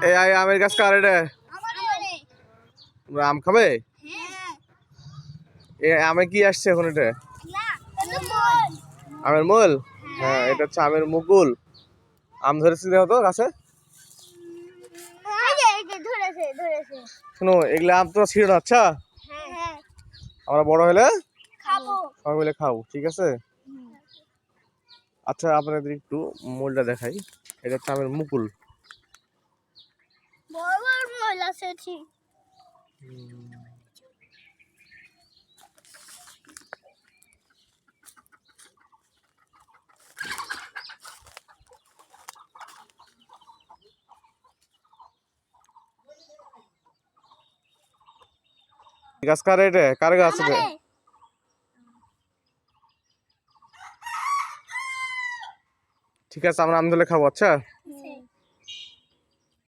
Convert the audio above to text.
এই আমের গাছ কার এটা? তোমরা আম খাবে? এ আমে কি আসছে এখন? এটা আমের মূল। হ্যাঁ, এটা হচ্ছে আমের মুকুল। আম ধরেছে দেখো তো গাছে। শোনো, এগুলা আম তো ছিল না। আচ্ছা, আমরা বড় হলে সবাই মিলে খাবো, ঠিক আছে? আচ্ছা, আপনাদের একটু মূলটা দেখাই। এটা হচ্ছে আমের মুকুল। গাছ কার? এটা কার গাছ? এটা ঠিক আছে, আমরা আম ধরে খাবো। আচ্ছা।